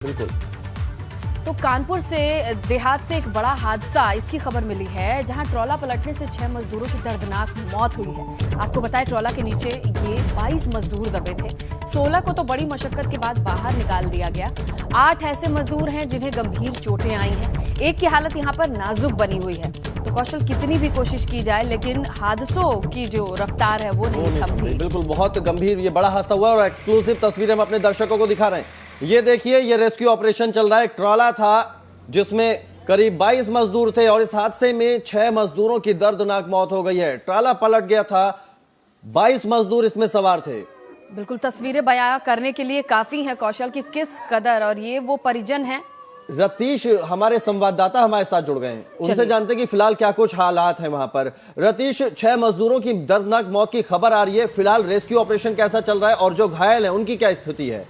बिल्कुल। तो कानपुर से देहात से एक बड़ा हादसा, इसकी खबर मिली है जहां ट्रॉला पलटने से 6 मजदूरों की दर्दनाक मौत हुई है। आपको बताएं, ट्रॉला के नीचे ये 22 मजदूर दबे थे। 16 को तो बड़ी मशक्कत के बाद बाहर निकाल दिया गया। 8 ऐसे मजदूर हैं जिन्हें गंभीर चोटें आई हैं। एक की हालत यहाँ पर नाजुक बनी हुई है। तो कौशल, कितनी भी कोशिश की जाए लेकिन हादसों की जो रफ्तार है वो नहीं थमती। बिल्कुल, बहुत गंभीर ये बड़ा हादसा हुआ और एक्सक्लूसिव तस्वीरें हम अपने दर्शकों को दिखा रहे हैं। ये देखिए, ये रेस्क्यू ऑपरेशन चल रहा है। एक ट्रॉला था जिसमें करीब 22 मजदूर थे और इस हादसे में 6 मजदूरों की दर्दनाक मौत हो गई है। ट्रॉला पलट गया था, 22 मजदूर इसमें सवार थे। बिल्कुल, तस्वीरें बयां करने के लिए काफी है कौशल की किस कदर, और ये वो परिजन हैं। रतीश हमारे संवाददाता हमारे साथ जुड़ गए हैं, उनसे जानते हैं कि फिलहाल क्या कुछ हालात हैं वहां पर। रतीश, 6 मजदूरों की दर्दनाक मौत की खबर आ रही है, फिलहाल रेस्क्यू ऑपरेशन कैसा चल रहा है और जो घायल हैं उनकी क्या स्थिति है?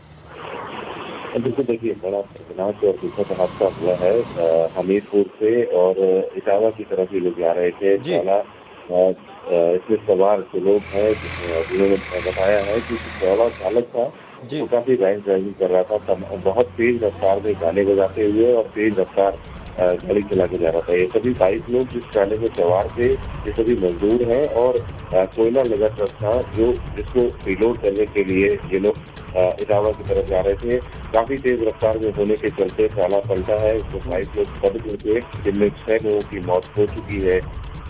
बिल्कुल, देखिए, बड़ा खतरनाक और दुखद हादसा हुआ है। हमीरपुर से और इटावा की तरफ ही लोग जा रहे थे। इसमें सवार जो लोग हैं जिन्होंने बताया है कि ट्रॉला चालक था, वो काफी रैश ड्राइविंग कर रहा था, बहुत तेज रफ्तार में गाने बजाते हुए और तेज रफ्तार गाड़ी चला के जा रहा था। ये सभी 22 लोग जिस ट्राले में सवार थे, ये सभी मजदूर हैं और कोयला लगा ट्रक था जिसको रिलोड करने के लिए ये लोग इटावा की तरफ जा रहे थे। काफी तेज रफ्तार में होने के चलते ट्राला पलटा है। इसमें 22 लोग दब गए थे, जिनमें 6 लोगों की मौत हो चुकी है।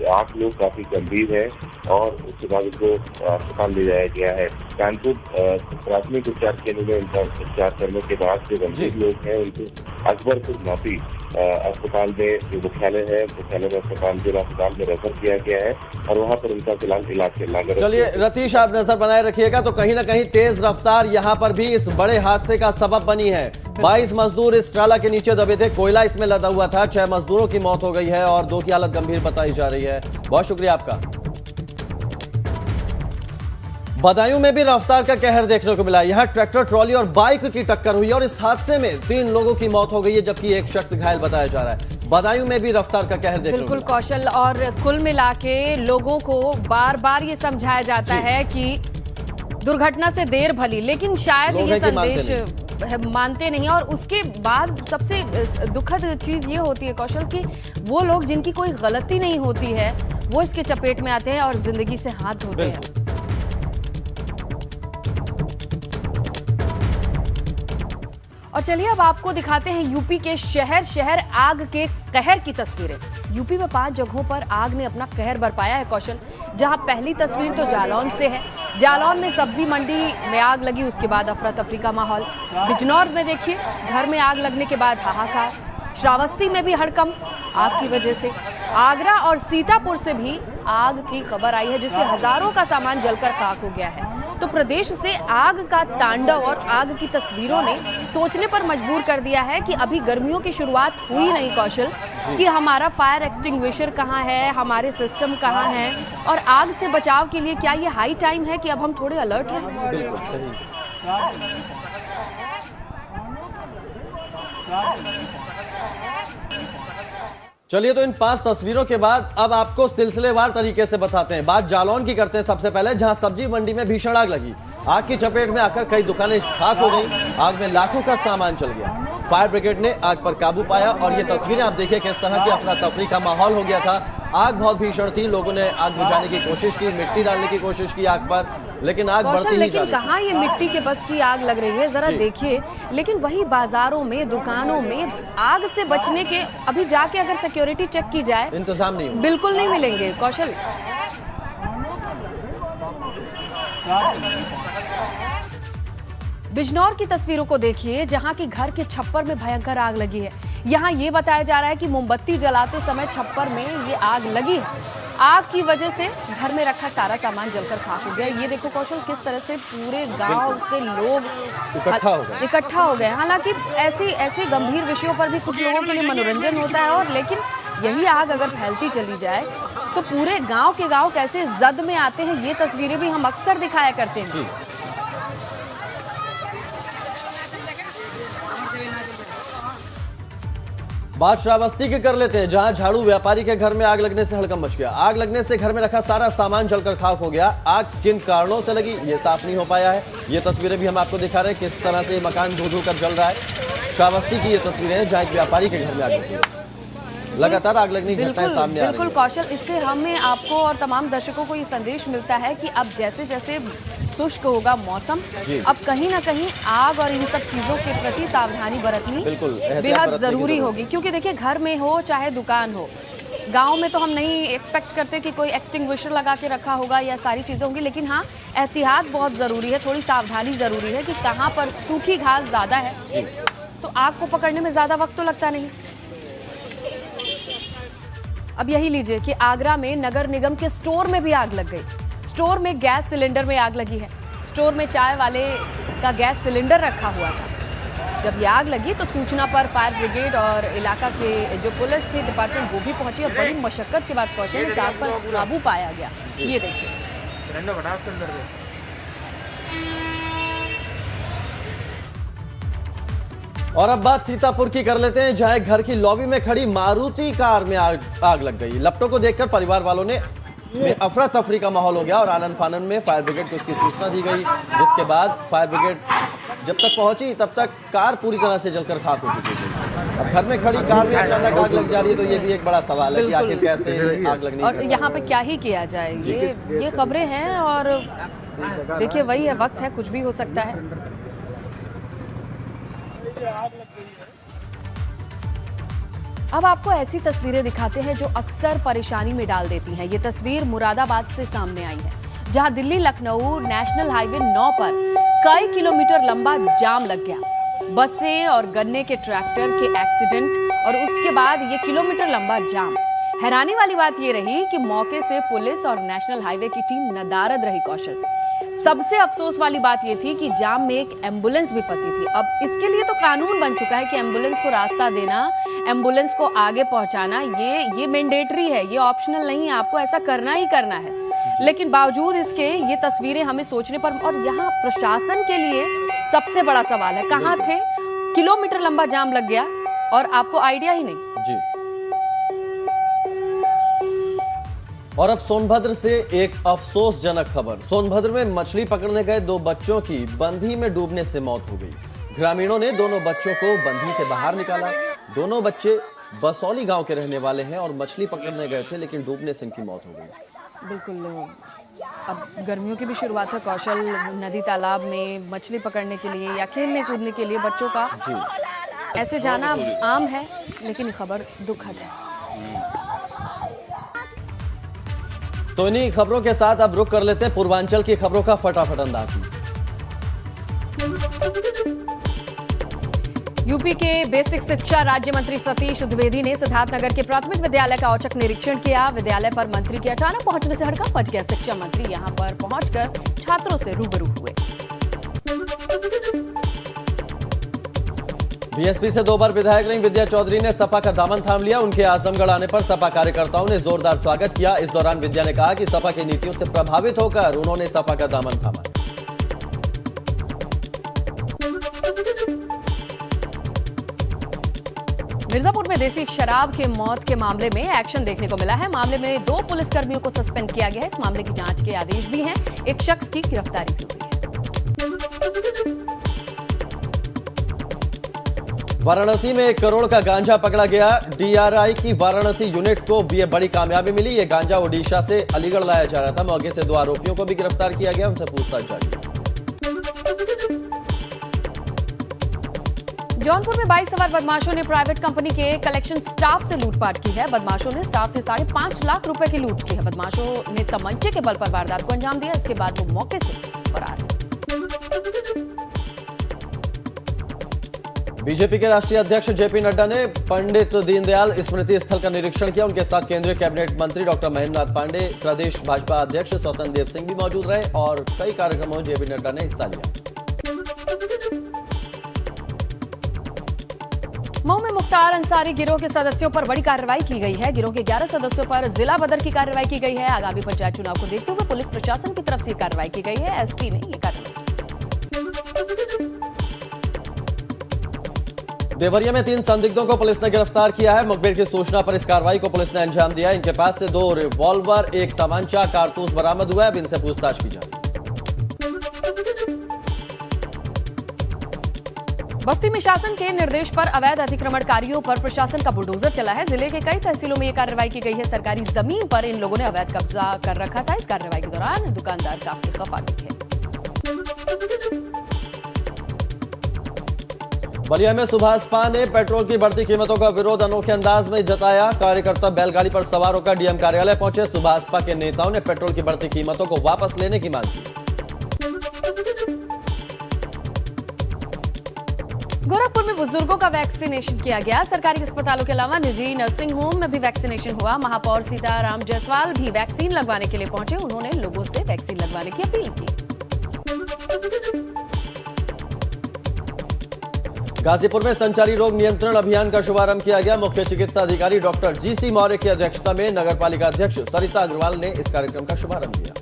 8 लोग काफी गंभीर हैं और उसके बाद इसको अस्पताल ले जाया गया है। कानपुर प्राथमिक उपचार केंद्र में उनका उपचार करने के बाद जो गंभीर लोग हैं उनको अकबरपुर माफी अस्पताल में जो मुख्यालय में अस्पताल जिला अस्पताल में रेफर किया गया है और वहाँ पर उनका फिलहाल इलाज चल रहा है। चलिए रतीश, आप नजर बनाए रखिएगा। तो कहीं ना कहीं तेज रफ्तार यहाँ पर भी इस बड़े हादसे का सबब बनी है। 22 मजदूर इस ट्राला के नीचे दबे थे, कोयला इसमें लदा हुआ था। 6 मजदूरों की मौत हो गई है और 2 की हालत गंभीर बताई जा रही है। बहुत शुक्रिया आपका। बदायूं में भी रफ्तार का कहर देखने को मिला। यहां ट्रैक्टर ट्रॉली और बाइक की टक्कर हुई और इस हादसे में 3 लोगों की मौत हो गई है, जबकि एक शख्स घायल बताया जा रहा है। बदायूं में भी रफ्तार का कहर देखने को मिला। बिल्कुल कौशल, और कुल मिला के लोगों को बार बार ये समझाया जाता है कि दुर्घटना से देर भली, लेकिन शायद ये संदेश मानते नहीं। और उसके बाद सबसे दुखद चीज ये होती है कौशल की वो लोग जिनकी कोई गलती नहीं होती है वो इसके चपेट में आते हैं और जिंदगी से हाथ धोते हैं। और चलिए अब आपको दिखाते हैं यूपी के शहर शहर आग के कहर की तस्वीरें। यूपी में 5 जगहों पर आग ने अपना कहर बरपाया है कौशल, जहां पहली तस्वीर तो जालौन से है। जालौन में सब्जी मंडी में आग लगी, उसके बाद अफरा तफरी का माहौल। बिजनौर में देखिए, घर में आग लगने के बाद हाहाकार। श्रावस्ती में भी हड़कंप आग की वजह से। आगरा और सीतापुर से भी आग की खबर आई है, जिससे हजारों का सामान जलकर खाक हो गया है। तो प्रदेश से आग का तांडव और आग की तस्वीरों ने सोचने पर मजबूर कर दिया है कि अभी गर्मियों की शुरुआत हुई नहीं कौशल, कि हमारा फायर एक्सटिंग्विशर कहाँ है, हमारे सिस्टम कहाँ हैं, और आग से बचाव के लिए क्या ये हाई टाइम है कि अब हम थोड़े अलर्ट रहें? बिल्कुल सही। चलिए, तो इन 5 तस्वीरों के बाद अब आपको सिलसिलेवार तरीके से बताते हैं। बात जालौन की करते हैं सबसे पहले, जहां सब्जी मंडी में भीषण आग लगी। आग की चपेट में आकर कई दुकानें खाक हो गई। आग में लाखों का सामान जल गया। फायर ब्रिगेड ने आग पर काबू पाया और ये तस्वीरें आप देखिए किस तरह की अफरा तफरी का माहौल हो गया था। आग बहुत भीषण थी, लोगों ने आग बुझाने की कोशिश की, मिट्टी डालने की कोशिश की आग पर, लेकिन आग बढ़ती ही जा रही। लेकिन कहाँ ये मिट्टी के बस की आग लग रही है, जरा देखिए। लेकिन वही बाजारों में, दुकानों में आग से बचने के अभी जाके अगर सिक्योरिटी चेक की जाए, इंतजाम नहीं, बिल्कुल नहीं मिलेंगे कौशल। बिजनौर की तस्वीरों को देखिए, जहां की घर के छप्पर में भयंकर आग लगी है। यहां ये बताया जा रहा है कि मोमबत्ती जलाते समय छप्पर में ये आग लगी है। आग की वजह से घर में रखा सारा सामान जलकर खाक हो गया। ये देखो कौशल, किस तरह से पूरे गांव से लोग इकट्ठा हो गए। हालांकि ऐसे गंभीर विषयों पर भी कुछ लोगों के लिए मनोरंजन होता है, और लेकिन यही आग अगर फैलती चली जाए तो पूरे गांव के गांव कैसे जद में आते हैं, ये तस्वीरें भी हम अक्सर दिखाया करते हैं। बात श्रावस्ती की कर लेते हैं, जहां झाड़ू व्यापारी के घर में आग लगने से हड़कंप मच गया। आग लगने से घर में रखा सारा सामान जलकर खाक हो गया। आग किन कारणों से लगी ये साफ नहीं हो पाया है। ये तस्वीरें भी हम आपको दिखा रहे हैं किस तरह से ये मकान धू धू कर जल रहा है। श्रावस्ती की ये तस्वीरें हैं जहां एक व्यापारी के घर में आग लगी है। लगातार आग लगने की घटनाएं सामने आ रही बिल्कुल हैं। कौशल, इससे हमें, आपको और तमाम दर्शकों को ये संदेश मिलता है कि अब जैसे जैसे शुष्क होगा मौसम, अब कहीं ना कहीं आग और इन सब चीजों के प्रति सावधानी बरतनी बिल्कुल एहतियात बेहद बरतने की जरूरी जरूरत होगी। क्योंकि देखिए, घर में हो चाहे दुकान हो, गांव में तो हम नहीं एक्सपेक्ट करते कि कोई एक्सटिंग्विशर लगा के रखा होगा या सारी चीजें होंगी, लेकिन हाँ, एहतियात बहुत जरूरी है, थोड़ी सावधानी जरूरी है कि कहाँ पर सूखी घास ज्यादा है तो आग को पकड़ने में ज्यादा वक्त तो लगता नहीं। अब यही लीजिए कि आगरा में नगर निगम के स्टोर में भी आग लग गई। स्टोर में गैस सिलेंडर में आग लगी है। स्टोर में चाय वाले का गैस सिलेंडर रखा हुआ था। जब ये आग लगी तो सूचना पर फायर ब्रिगेड और इलाका के जो पुलिस थी, डिपार्टमेंट, वो भी पहुंची और बड़ी मशक्कत के बाद पहुंचे, इस आग पर काबू पाया गया। ये देखिए, और अब बात सीतापुर की कर लेते हैं, जहां एक घर की लॉबी में खड़ी मारुति कार में आग लग गई। लपटों को देखकर परिवार वालों में अफरा तफरी का माहौल हो गया और आनंद फानन में फायर ब्रिगेड को इसकी सूचना दी गई, जिसके बाद फायर ब्रिगेड जब तक पहुंची तब तक कार पूरी तरह से जलकर खाक हो चुकी थी। अब घर में खड़ी कार में अचानक आग लग जा रही है तो ये भी एक बड़ा सवाल है कि आखिर कैसे आग लगनी। और यहाँ पे क्या ही किया जाए, ये खबरें हैं और देखिए वही है, वक्त है, कुछ भी हो सकता है। अब आपको ऐसी तस्वीरें दिखाते हैं जो अक्सर परेशानी में डाल देती हैं। ये तस्वीर मुरादाबाद से सामने आई है, जहां दिल्ली लखनऊ नेशनल हाईवे 9 पर कई किलोमीटर लंबा जाम लग गया। बसें और गन्ने के ट्रैक्टर के एक्सीडेंट और उसके बाद ये किलोमीटर लंबा जाम। हैरानी वाली बात ये रही कि मौके से पुलिस और नेशनल हाईवे की टीम नदारद रही। कौशल, सबसे अफसोस वाली बात यह थी कि जाम में एक एम्बुलेंस भी फंसी थी। अब इसके लिए तो कानून बन चुका है कि एम्बुलेंस को रास्ता देना, एम्बुलेंस को आगे पहुंचाना, ये मैंडेटरी है, ये ऑप्शनल नहीं है, आपको ऐसा करना ही करना है। लेकिन बावजूद इसके ये तस्वीरें हमें सोचने पर, और यहाँ प्रशासन के लिए सबसे बड़ा सवाल है, कहाँ थे? किलोमीटर लंबा जाम लग गया और आपको आइडिया ही नहीं। जी। और अब सोनभद्र से एक अफसोसजनक खबर। सोनभद्र में मछली पकड़ने गए 2 बच्चों की बंधी में डूबने से मौत हो गई। ग्रामीणों ने दोनों बच्चों को बंधी से बाहर निकाला। दोनों बच्चे बसौली गांव के रहने वाले हैं और मछली पकड़ने गए थे, लेकिन डूबने से इनकी मौत हो गई। बिल्कुल, अब गर्मियों की भी शुरुआत है कौशल। नदी तालाब में मछली पकड़ने के लिए या खेलने कूदने के लिए बच्चों का ऐसे जाना आम है, लेकिन ये खबर दुखद है। तो इन्हीं खबरों के साथ अब रुक कर लेते हैं पूर्वांचल की खबरों का फटाफट अंदाज। यूपी के बेसिक शिक्षा राज्य मंत्री सतीश द्विवेदी ने सिद्धार्थनगर के प्राथमिक विद्यालय का औचक निरीक्षण किया। विद्यालय पर मंत्री के अचानक पहुंचने से हड़कंप मच गया। शिक्षा मंत्री यहां पर पहुंचकर छात्रों से रूबरू हुए। बीएसपी से 2 बार विधायक रही विद्या चौधरी ने सपा का दामन थाम लिया। उनके आजमगढ़ आने पर सपा कार्यकर्ताओं ने जोरदार स्वागत किया। इस दौरान विद्या ने कहा कि सपा की नीतियों से प्रभावित होकर उन्होंने सपा का दामन थामा। मिर्जापुर में देसी शराब के मौत के मामले में एक्शन देखने को मिला है। मामले में 2 पुलिसकर्मियों को सस्पेंड किया गया है। इस मामले की जांच के आदेश भी हैं। एक शख्स की गिरफ्तारी भी हुई है। वाराणसी में 1 करोड़ का गांजा पकड़ा गया। डीआरआई की वाराणसी यूनिट को भी बड़ी कामयाबी मिली। ये गांजा ओडिशा से अलीगढ़ लाया जा रहा था। मौके से 2 आरोपियों को भी गिरफ्तार किया गया, उनसे पूछताछ जारी है। जौनपुर में बाइक सवार बदमाशों ने प्राइवेट कंपनी के कलेक्शन स्टाफ से लूटपाट की है। बदमाशों ने स्टाफ से 5.5 लाख रुपए की लूट की है। बदमाशों ने तमंचे के बल पर वारदात को अंजाम दिया। इसके बाद वो मौके से फरार है। बीजेपी के राष्ट्रीय अध्यक्ष जेपी नड्डा ने पंडित दीनदयाल स्मृति स्थल का निरीक्षण किया। उनके साथ केंद्रीय कैबिनेट मंत्री डॉक्टर महेंद्र नाथ पांडे, प्रदेश भाजपा अध्यक्ष स्वतंत्र देव सिंह भी मौजूद रहे और कई कार्यक्रमों में जेपी नड्डा ने हिस्सा लिया। मऊ में मुख्तार अंसारी गिरोह के सदस्यों पर बड़ी कार्रवाई की गई है। गिरोह के 11 सदस्यों पर जिला बदर की कार्रवाई की गई है। आगामी पंचायत चुनाव को देखते हुए पुलिस प्रशासन की तरफ से कार्रवाई की गई है। एसपी ने यह कार्रवाई। देवरिया में 3 संदिग्धों को पुलिस ने गिरफ्तार किया है। मुखबिर की सूचना पर इस कार्रवाई को पुलिस ने अंजाम दिया। इनके पास से 2 रिवॉल्वर, 1 तमंचा, कारतूस बरामद हुआ है। अब इनसे पूछताछ की जाए। बस्ती में शासन के निर्देश पर अवैध अतिक्रमणकारियों पर प्रशासन का बुलडोजर चला है। जिले के कई तहसीलों में ये कार्रवाई की गई है। सरकारी जमीन पर इन लोगों ने अवैध कब्जा कर रखा था। इस कार्रवाई के दौरान दुकानदार काफी खफा दिखे। बलिया में सुभाषपा ने पेट्रोल की बढ़ती कीमतों का विरोध अनोखे अंदाज में जताया। कार्यकर्ता बैलगाड़ी पर सवार होकर डीएम कार्यालय पहुंचे। सुभाषपा के नेताओं ने पेट्रोल की बढ़ती कीमतों को वापस लेने की मांग की। गोरखपुर में बुजुर्गों का वैक्सीनेशन किया गया। सरकारी अस्पतालों के अलावा निजी नर्सिंग होम में भी वैक्सीनेशन हुआ। महापौर सीताराम जायसवाल भी वैक्सीन लगवाने के लिए पहुंचे। उन्होंने लोगों से वैक्सीन लगवाने की अपील की। गाजीपुर में संचारी रोग नियंत्रण अभियान का शुभारंभ किया गया। मुख्य चिकित्सा अधिकारी डॉक्टर जीसी मौर्य की अध्यक्षता में नगरपालिका अध्यक्ष सरिता अग्रवाल ने इस कार्यक्रम का शुभारंभ किया।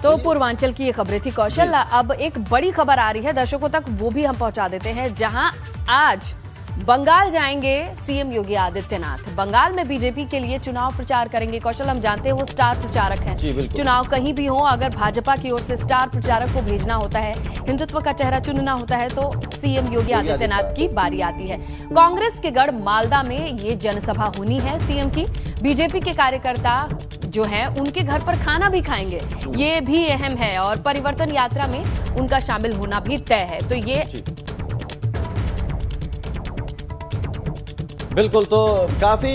तो पूर्वांचल की ये खबरें थी कौशल। अब एक बड़ी खबर आ रही है दर्शकों तक, वो भी हम पहुंचा देते हैं। जहां आज बंगाल जाएंगे सीएम योगी आदित्यनाथ। बंगाल में बीजेपी के लिए चुनाव प्रचार करेंगे। कौशल, हम जानते हैं वो स्टार प्रचारक हैं। चुनाव कहीं भी हो, अगर भाजपा की ओर से स्टार प्रचारक को भेजना होता है, हिंदुत्व का चेहरा चुनना होता है, तो सीएम योगी आदित्यनाथ की बारी आती है। कांग्रेस के गढ़ मालदा में ये जनसभा होनी है सीएम की। बीजेपी के कार्यकर्ता जो हैं उनके घर पर खाना भी खाएंगे, ये भी अहम है। और परिवर्तन यात्रा में उनका शामिल होना भी तय है। तो ये बिल्कुल, तो काफी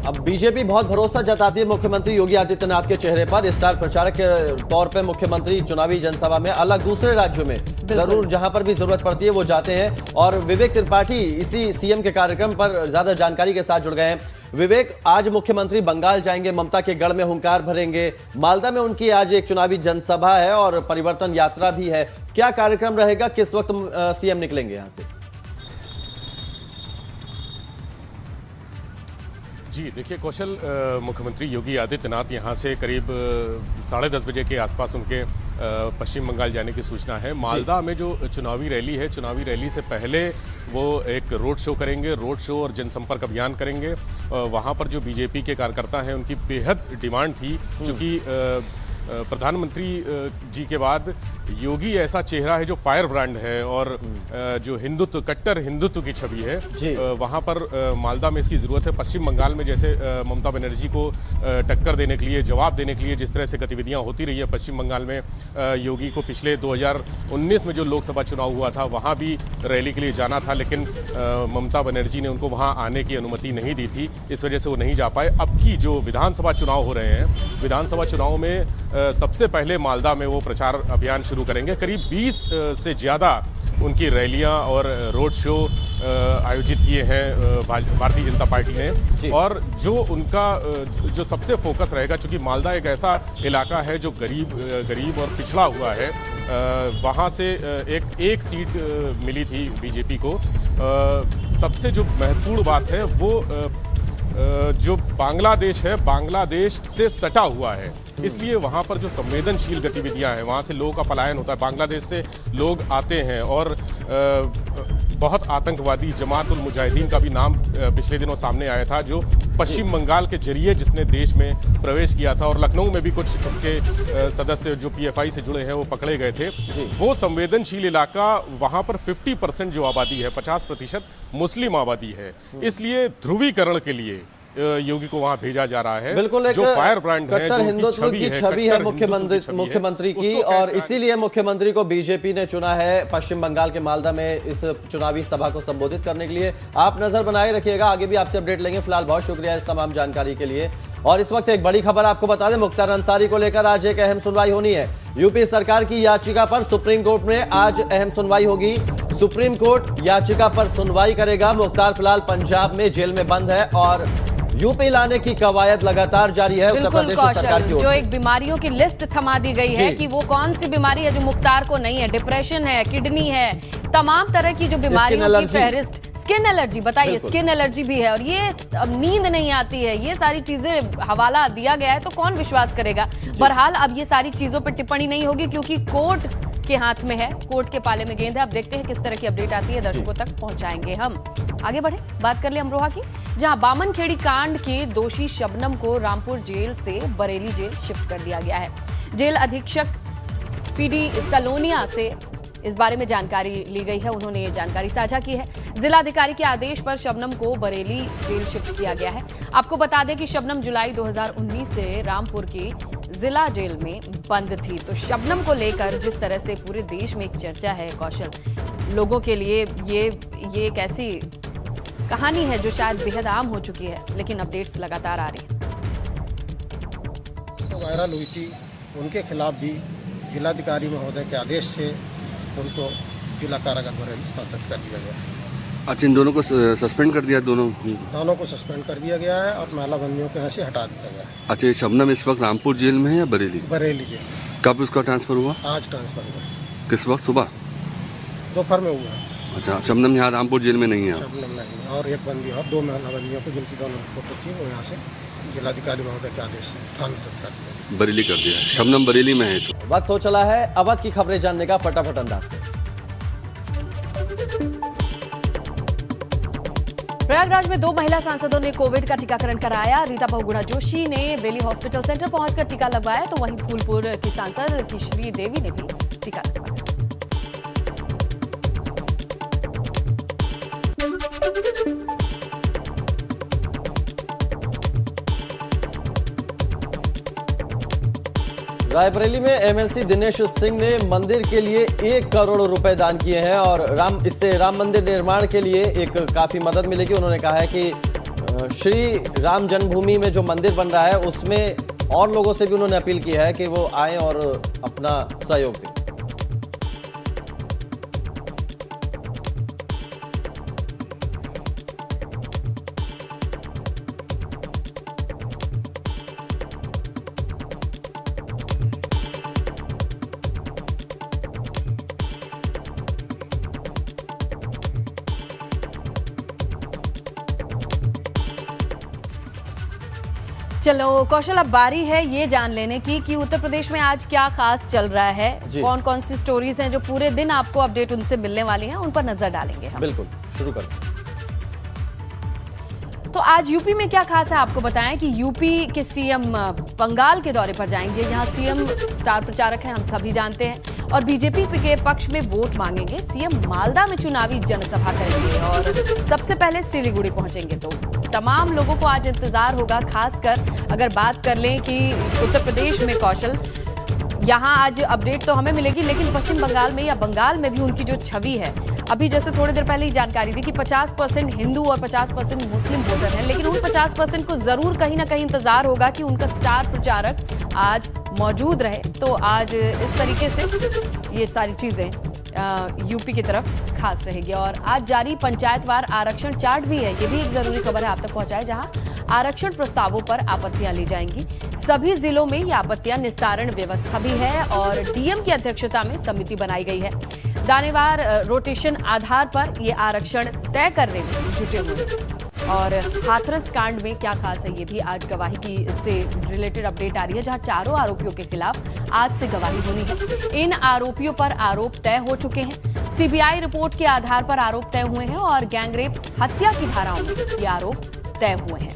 अब बीजेपी बहुत भरोसा जताती है मुख्यमंत्री योगी आदित्यनाथ के चेहरे पर। स्टार प्रचारक के तौर पे मुख्यमंत्री चुनावी जनसभा में अलग दूसरे राज्यों में जरूर जहां पर भी जरूरत पड़ती है वो जाते हैं। और विवेक त्रिपाठी इसी सीएम के कार्यक्रम पर ज्यादा जानकारी के साथ जुड़ गए हैं। विवेक, आज मुख्यमंत्री बंगाल जाएंगे, ममता के गढ़ में हुंकार भरेंगे। मालदा में उनकी आज एक चुनावी जनसभा है और परिवर्तन यात्रा भी है। क्या कार्यक्रम रहेगा, किस वक्त सीएम निकलेंगे यहां से? जी देखिए कौशल, मुख्यमंत्री योगी आदित्यनाथ यहाँ से करीब 10:30 बजे के आसपास उनके पश्चिम बंगाल जाने की सूचना है। मालदा में जो चुनावी रैली है, चुनावी रैली से पहले वो एक रोड शो करेंगे। रोड शो और जनसंपर्क अभियान करेंगे। वहाँ पर जो बीजेपी के कार्यकर्ता हैं उनकी बेहद डिमांड थी, चूँकि प्रधानमंत्री जी के बाद योगी ऐसा चेहरा है जो फायर ब्रांड है और जो हिंदुत्व, कट्टर हिंदुत्व की छवि है, वहाँ पर मालदा में इसकी ज़रूरत है। पश्चिम बंगाल में जैसे ममता बनर्जी को टक्कर देने के लिए, जवाब देने के लिए जिस तरह से गतिविधियाँ होती रही है पश्चिम बंगाल में, योगी को पिछले 2019 में जो लोकसभा चुनाव हुआ था वहाँ भी रैली के लिए जाना था, लेकिन ममता बनर्जी ने उनको वहाँ आने की अनुमति नहीं दी थी, इस वजह से वो नहीं जा पाए। अब की जो विधानसभा चुनाव हो रहे हैं, विधानसभा चुनाव में सबसे पहले मालदा में वो प्रचार अभियान शुरू करेंगे। करीब 20 से ज़्यादा उनकी रैलियां और रोड शो आयोजित किए हैं भारतीय जनता पार्टी ने। और जो उनका जो सबसे फोकस रहेगा, चूँकि मालदा एक ऐसा इलाका है जो गरीब और पिछड़ा हुआ है, वहाँ से एक सीट मिली थी बीजेपी को। सबसे जो महत्वपूर्ण बात है वो जो बांग्लादेश है, बांग्लादेश से सटा हुआ है, इसलिए वहाँ पर जो संवेदनशील गतिविधियाँ हैं, वहाँ से लोगों का पलायन होता है, बांग्लादेश से लोग आते हैं। और बहुत आतंकवादी जमात-उल मुजाहिदीन का भी नाम पिछले दिनों सामने आया था, जो पश्चिम बंगाल के जरिए जिसने देश में प्रवेश किया था। और लखनऊ में भी कुछ उसके सदस्य जो पीएफआई से जुड़े हैं वो पकड़े गए थे। वो संवेदनशील इलाका, वहाँ पर 50% जो आबादी है, 50% मुस्लिम आबादी है, इसलिए ध्रुवीकरण के लिए योगी को वहां भेजा जा रहा है। बिल्कुल, एक जो फायर ब्रांड है, कट्टर हिंदुत्व की छवि है मुख्यमंत्री की, और इसीलिए मुख्यमंत्री को बीजेपी ने चुना है पश्चिम बंगाल के मालदा में इस चुनावी सभा को संबोधित करने के लिए। आप नजर बनाए रखिएगा, आगे भी आपसे अपडेट लेंगे। फिलहाल बहुत शुक्रिया इस तमाम जानकारी के लिए। और इस वक्त एक बड़ी खबर आपको बता दें, मुख्तार अंसारी को लेकर आज एक अहम सुनवाई होनी है। यूपी सरकार की याचिका पर सुप्रीम कोर्ट में आज अहम सुनवाई होगी। सुप्रीम कोर्ट याचिका पर सुनवाई करेगा। मुख्तार फिलहाल पंजाब में जेल में बंद है और यूपी लाने की कवायद लगातार जारी है उत्तर प्रदेश सरकार की ओर से। जो एक बीमारियों की लिस्ट थमा दी गई है कि वो कौन सी बीमारी है जो मुख्तार को नहीं है। डिप्रेशन है, किडनी है, तमाम तरह की जो बीमारियों की फहरिस्त। स्किन एलर्जी, बताइए, स्किन एलर्जी भी है। और ये अब नींद नहीं आती है, ये सारी चीजें हवाला दिया गया है, तो कौन विश्वास करेगा। बहरहाल अब ये सारी चीजों पर टिप्पणी नहीं होगी क्योंकि कोर्ट के हाथ में है, कोर्ट के पाले में गेंद है। अब देखते हैं किस तरह की अपडेट आती है, दर्शकों तक पहुंचाएंगे हम। आगे बढ़े, बात कर ले अमरोहा की, जहां बामनखेड़ी कांड के दोषी शबनम को रामपुर जेल से बरेली जेल शिफ्ट कर दिया गया है। जेल अधीक्षक पीडी सलोनिया से इस बारे में जानकारी ली गई है। उन्होंने ये जानकारी साझा की है। जिलाधिकारी के आदेश पर शबनम को बरेली जेल शिफ्ट किया गया है। आपको बता दें कि शबनम जुलाई 2019 से रामपुर की जिला जेल में बंद थी। तो शबनम को लेकर जिस तरह से पूरे देश में एक चर्चा है कौशल, लोगों के लिए ये एक ऐसी कहानी है जो शायद बेहद आम हो चुकी है, लेकिन अपडेट्स लगातार आ रही हैं। तो वायरल हुई थी, उनके खिलाफ भी जिलाधिकारी महोदय के आदेश से उनको जिला कारागार बरेली स्थानांतरित कर दिया गया है। अच्छा, इन दोनों को सस्पेंड कर दिया? दोनों को सस्पेंड कर दिया गया है और महिला बंदियों को यहाँ से हटा दिया गया है। अच्छा, शबनम इस वक्त रामपुर जेल में है या बरेली? बरेली जेल। कब उसका ट्रांसफर हुआ? आज ट्रांसफर हुआ। किस वक्त? सुबह दोपहर में हुआ। अच्छा, शबनम यहाँ रामपुर जेल में नहीं है? शबनम नहीं, और एक बंदी और 2 महिला बंदियों को जिनकी दोनों रिपोर्ट थी वो यहाँ से जिलाधिकारी महोदय के आदेश से स्थानांतरित कर दिया, बरेली कर दिया। शबनम बरेली में है। वक्त हो चला है अवध की खबरें जानने का। फटाफट अंदाज। प्रयागराज में 2 महिला सांसदों ने कोविड का टीकाकरण कराया। रीता बहुगुणा जोशी ने बेली हॉस्पिटल सेंटर पहुंचकर टीका लगवाया, तो वहीं फूलपुर की सांसद किशोरी देवी ने भी टीका लगवाया। रायबरेली में एमएलसी दिनेश सिंह ने मंदिर के लिए 1 करोड़ रुपए दान किए हैं और इससे राम मंदिर निर्माण के लिए एक काफी मदद मिलेगी। उन्होंने कहा है कि श्री राम जन्मभूमि में जो मंदिर बन रहा है उसमें और लोगों से भी उन्होंने अपील की है कि वो आए और अपना सहयोग दें। चलो कौशल, अब बारी है ये जान लेने की कि उत्तर प्रदेश में आज क्या खास चल रहा है, कौन कौन सी स्टोरीज हैं जो पूरे दिन आपको अपडेट उनसे मिलने वाली हैं, उन पर नजर डालेंगे हम। बिल्कुल, शुरू करें। तो आज यूपी में क्या खास है आपको बताएं कि यूपी के सीएम बंगाल के दौरे पर जाएंगे, जहां सीएम स्टार प्रचारक हैं, हम सभी जानते हैं, और बीजेपी के पक्ष में वोट मांगेंगे। सीएम मालदा में चुनावी जनसभा करेंगे और सबसे पहले सिलीगुड़ी पहुंचेंगे। तो तमाम लोगों को आज इंतजार होगा, खासकर अगर बात कर लें कि उत्तर प्रदेश में कौशल, यहाँ आज अपडेट तो हमें मिलेगी, लेकिन पश्चिम बंगाल में या बंगाल में भी उनकी जो छवि है, अभी जैसे थोड़ी देर पहले ही जानकारी दी कि 50% हिंदू और 50% मुस्लिम वोटर हैं, लेकिन उन 50% को जरूर कहीं ना कहीं इंतजार होगा कि उनका स्टार प्रचारक आज मौजूद रहे। तो आज इस तरीके से ये सारी चीजें यूपी की तरफ खास रहेगी। और आज जारी पंचायतवार आरक्षण चार्ट भी है, ये भी एक जरूरी खबर है आप तक पहुंचाए, जहां आरक्षण प्रस्तावों पर आपत्तियां ली जाएंगी। सभी जिलों में ये आपत्तियां निस्तारण व्यवस्था भी है और डीएम की अध्यक्षता में समिति बनाई गई है। दानेवार रोटेशन आधार पर ये आरक्षण तय करने में जुटे हुए हैं। और हाथरस कांड में क्या खास है, ये भी आज गवाही की से रिलेटेड अपडेट आ रही है, जहां 4 आरोपियों के खिलाफ आज से गवाही होनी है। इन आरोपियों पर आरोप तय हो चुके हैं। सीबीआई रिपोर्ट के आधार पर आरोप तय हुए हैं और गैंगरेप हत्या की धाराओं में ये आरोप तय हुए हैं।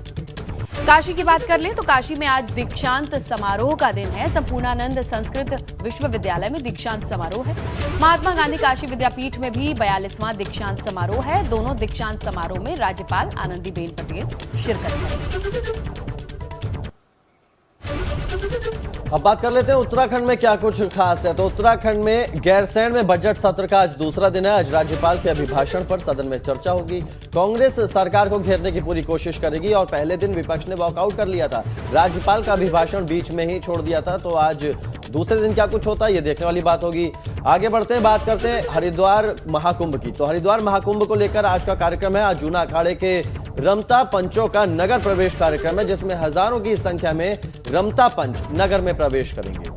काशी की बात कर लें तो काशी में आज दीक्षांत समारोह का दिन है। संपूर्णानंद संस्कृत विश्वविद्यालय में दीक्षांत समारोह है। महात्मा गांधी काशी विद्यापीठ में भी 42वां दीक्षांत समारोह है। दोनों दीक्षांत समारोह में राज्यपाल आनंदीबेन पटेल शिरकत करेंगे। अब बात कर लेते हैं उत्तराखंड में क्या कुछ खास है। तो उत्तराखंड में गैरसैंण में बजट सत्र का आज दूसरा दिन है। आज राज्यपाल के अभिभाषण पर सदन में चर्चा होगी। कांग्रेस सरकार को घेरने की पूरी कोशिश करेगी और पहले दिन विपक्ष ने वॉकआउट कर लिया था, राज्यपाल का अभिभाषण बीच में ही छोड़ दिया था। तो आज दूसरे दिन क्या कुछ होता है ये देखने वाली बात होगी। आगे बढ़ते हैं, बात करते हैं हरिद्वार महाकुंभ की। तो हरिद्वार महाकुंभ को लेकर आज का कार्यक्रम है। आज जूना अखाड़े के रमता पंचों का नगर प्रवेश कार्यक्रम है, जिसमें हजारों की संख्या में रमता पंच नगर में प्रवेश करेंगे।